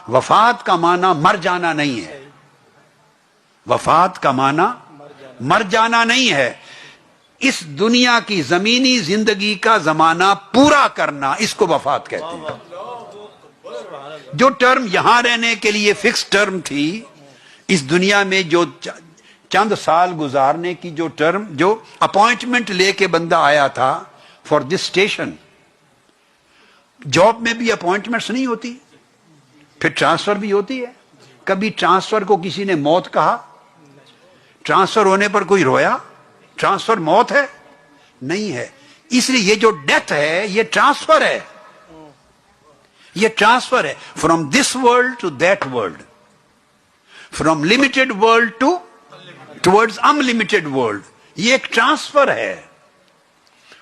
وفات کا معنی مر جانا نہیں ہے، وفات کا معنی مر جانا نہیں ہے، اس دنیا کی زمینی زندگی کا زمانہ پورا کرنا، اس کو وفات کہتے ہیں۔ جو ٹرم یہاں رہنے کے لیے فکس ٹرم تھی، اس دنیا میں جو چند سال گزارنے کی جو ٹرم، جو اپوائنٹمنٹ لے کے بندہ آیا تھا فار دس اسٹیشن، جاب میں بھی اپوائنٹمنٹس نہیں ہوتی، پھر ٹرانسفر بھی ہوتی ہے۔ کبھی ٹرانسفر کو کسی نے موت کہا؟ ٹرانسفر ہونے پر کوئی رویا؟ ٹرانسفر موت ہے؟ نہیں ہے۔ اس لیے یہ جو ڈیتھ ہے یہ ٹرانسفر ہے، یہ ٹرانسفر ہے، from this world to that world, from limited world towards unlimited world, یہ ایک ٹرانسفر ہے۔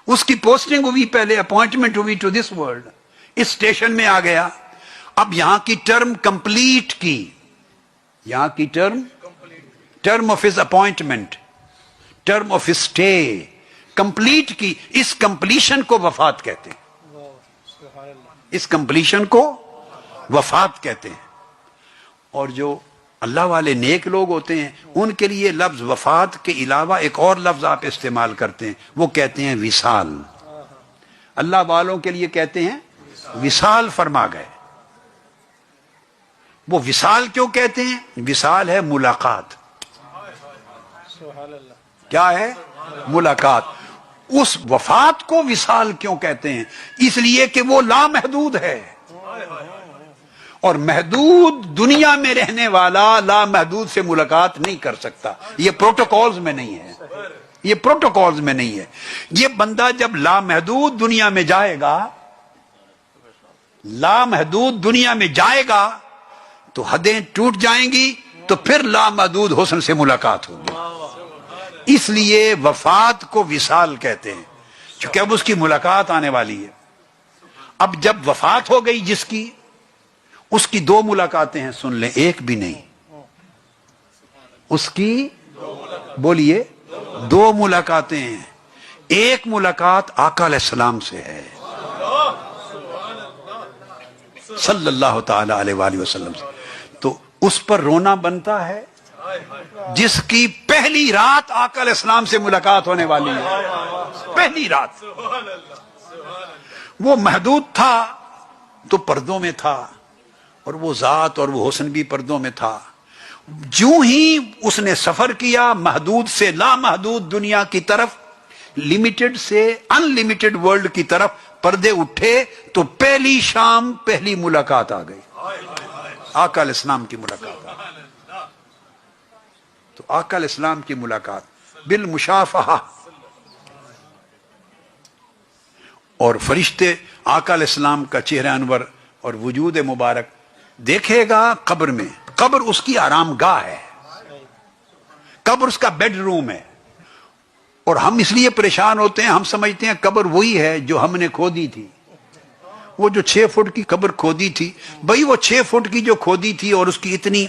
اس کی پوسٹنگ ہوئی، پہلے اپوائنٹمنٹ ہوئی ٹو دس ورلڈ، اس اسٹیشن میں آ گیا، اب یہاں کی ٹرم کمپلیٹ کی، یہاں کی term of his appointment, term of his stay complete کی، اس کمپلیشن کو وفات کہتے ہیں، اس کمپلیشن کو وفات کہتے ہیں۔ اور جو اللہ والے نیک لوگ ہوتے ہیں ان کے لیے لفظ وفات کے علاوہ ایک اور لفظ آپ استعمال کرتے ہیں، وہ کہتے ہیں وصال۔ اللہ والوں کے لیے کہتے ہیں وصال فرما گئے۔ وہ وصال کیوں کہتے ہیں؟ وصال ہے ملاقات۔ کیا ہے؟ ملاقات۔ اس وفات کو وصال کیوں کہتے ہیں؟ اس لیے کہ وہ لامحدود ہے، اور محدود دنیا میں رہنے والا لامحدود سے ملاقات نہیں کر سکتا، یہ پروٹوکولز میں نہیں ہے، یہ پروٹوکولز میں نہیں ہے۔ یہ بندہ جب لامحدود دنیا میں جائے گا، لامحدود دنیا میں جائے گا تو حدیں ٹوٹ جائیں گی، تو پھر لامحدود حسن سے ملاقات ہوگی۔ اس لیے وفات کو وصال کہتے ہیں، چونکہ اب اس کی ملاقات آنے والی ہے۔ اب جب وفات ہو گئی جس کی، اس کی دو ملاقاتیں ہیں، سن لیں، ایک بھی نہیں، اس کی بولیے دو ملاقاتیں ہیں۔ ایک ملاقات آقا علیہ السلام سے ہے صلی اللہ تعالی علیہ وآلہ وسلم سے، تو اس پر رونا بنتا ہے جس کی پہلی رات آقا علیہ السلام سے ملاقات ہونے والی ہے، پہلی رات۔ وہ محدود تھا تو پردوں میں تھا، اور وہ ذات اور وہ حسن بھی پردوں میں تھا۔ جو ہی اس نے سفر کیا محدود سے لامحدود دنیا کی طرف، لمیٹڈ سے ان لمیٹڈ ورلڈ کی طرف، پردے اٹھے تو پہلی شام پہلی ملاقات آ گئی، آقا علیہ السلام کی ملاقات آ گئی۔ تو آقا علیہ السلام کی ملاقات بالمشافہہ، اور فرشتے آقا علیہ السلام کا چہرہ انور اور وجود مبارک دیکھے گا قبر میں۔ قبر اس کی آرام گاہ ہے، قبر اس کا بیڈ روم ہے، اور ہم اس لیے پریشان ہوتے ہیں، ہم سمجھتے ہیں قبر وہی ہے جو ہم نے کھودی تھی، وہ جو 6 فٹ کی قبر کھودی تھی، بھئی وہ 6 فٹ کی جو کھودی تھی اور اس کی اتنی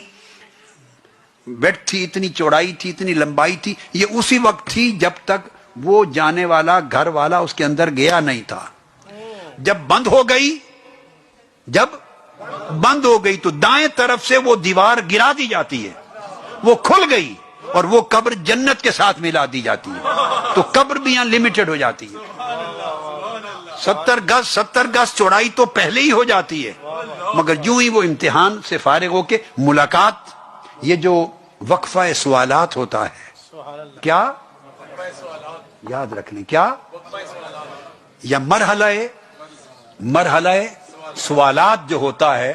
بیڈ تھی، اتنی چوڑائی تھی، اتنی لمبائی تھی، یہ اسی وقت تھی جب تک وہ جانے والا گھر والا اس کے اندر گیا نہیں تھا۔ جب بند ہو گئی، جب بند ہو گئی تو دائیں طرف سے وہ دیوار گرا دی جاتی ہے، وہ کھل گئی اور وہ قبر جنت کے ساتھ ملا دی جاتی ہے، تو قبر بھی یہاں لمیٹڈ ہو جاتی ہے۔ 70 گز چوڑائی تو پہلے ہی ہو جاتی ہے، مگر جو ہی وہ امتحان سے فارغ ہو کے ملاقات، یہ جو وقفہ سوالات ہوتا ہے، کیا یاد رکھ لیں، کیا یا مرحلہ سوالات جو ہوتا ہے،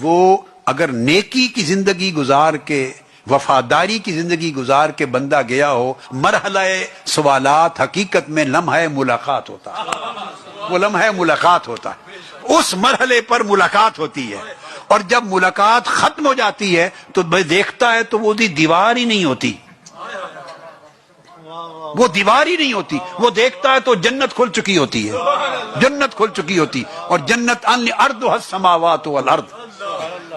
وہ اگر نیکی کی زندگی گزار کے، وفاداری کی زندگی گزار کے بندہ گیا ہو، مرحلہ سوالات حقیقت میں لمحہ ملاقات ہوتا ہے، وہ لمحہ ملاقات ہوتا ہے، اس مرحلے پر ملاقات ہوتی ہے۔ اور جب ملاقات ختم ہو جاتی ہے تو دیکھتا ہے تو وہ دیوار ہی نہیں ہوتی، وہ دیوار ہی نہیں ہوتی، وہ دیکھتا ہے تو جنت کھل چکی ہوتی ہے، جنت کھل چکی ہوتی، اور جنت ارضھا السماوات والارض،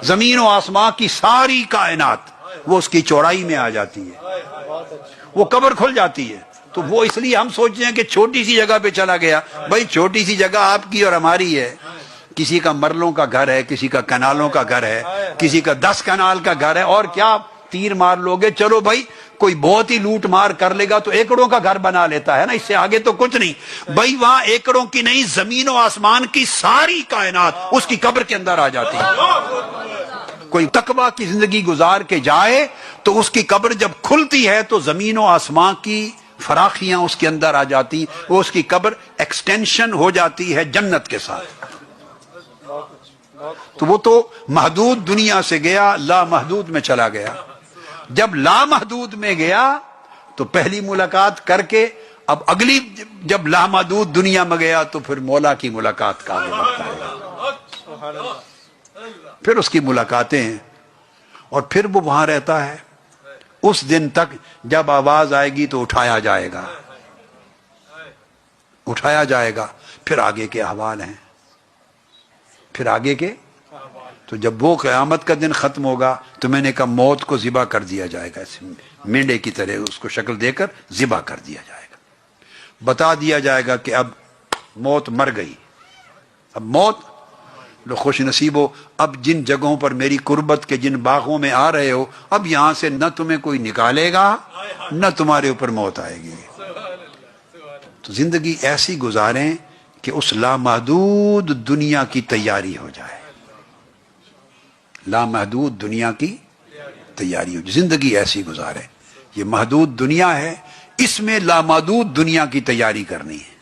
زمین و آسمان کی ساری کائنات وہ اس کی چوڑائی میں آ جاتی ہے، وہ قبر کھل جاتی ہے۔ تو وہ اس لیے ہم سوچتے ہیں کہ چھوٹی سی جگہ پہ چلا گیا، بھائی چھوٹی سی جگہ آپ کی اور ہماری ہے، کسی کا مرلوں کا گھر ہے، کسی کا کنالوں کا گھر ہے، کسی کا 10 کنال کا گھر ہے، اور کیا تیر مار لوگے؟ چلو بھائی کوئی بہت ہی لوٹ مار کر لے گا تو ایکڑوں کا گھر بنا لیتا ہے نا، اس سے آگے تو کچھ نہیں بھائی. وہاں ایکڑوں کی نہیں، زمین و آسمان کی ساری کائنات اس کی قبر کے اندر آ جاتی ہے. کوئی تقویٰ کی زندگی گزار کے جائے تو اس کی قبر جب کھلتی ہے تو زمین و آسمان کی فراخیاں اس کے اندر آ جاتی، وہ اس کی قبر ایکسٹینشن ہو جاتی ہے جنت کے ساتھ. تو وہ تو محدود دنیا سے گیا، لامحدود میں چلا گیا. جب لامحدود میں گیا تو پہلی ملاقات کر کے اب اگلی، جب لامحدود دنیا میں گیا تو پھر مولا کی ملاقات کا آگے بڑھتا ہے، پھر اس کی ملاقاتیں ہیں، اور پھر وہ وہاں رہتا ہے اس دن تک جب آواز آئے گی تو اٹھایا جائے گا، اٹھایا جائے گا. پھر آگے کے احوال ہیں، پھر آگے کے. تو جب وہ قیامت کا دن ختم ہوگا تو میں نے کہا موت کو ذبح کر دیا جائے گا، مینڈے کی طرح اس کو شکل دے کر ذبح کر دیا جائے گا. بتا دیا جائے گا کہ اب موت مر گئی، اب موت. لو خوش نصیب ہو، اب جن جگہوں پر میری قربت کے جن باغوں میں آ رہے ہو، اب یہاں سے نہ تمہیں کوئی نکالے گا نہ تمہارے اوپر موت آئے گی. تو زندگی ایسی گزاریں کہ اس لامحدود دنیا کی تیاری ہو جائے، لامحدود دنیا کی تیاری ہو جائے. زندگی ایسی گزارے. یہ محدود دنیا ہے، اس میں لامحدود دنیا کی تیاری کرنی ہے.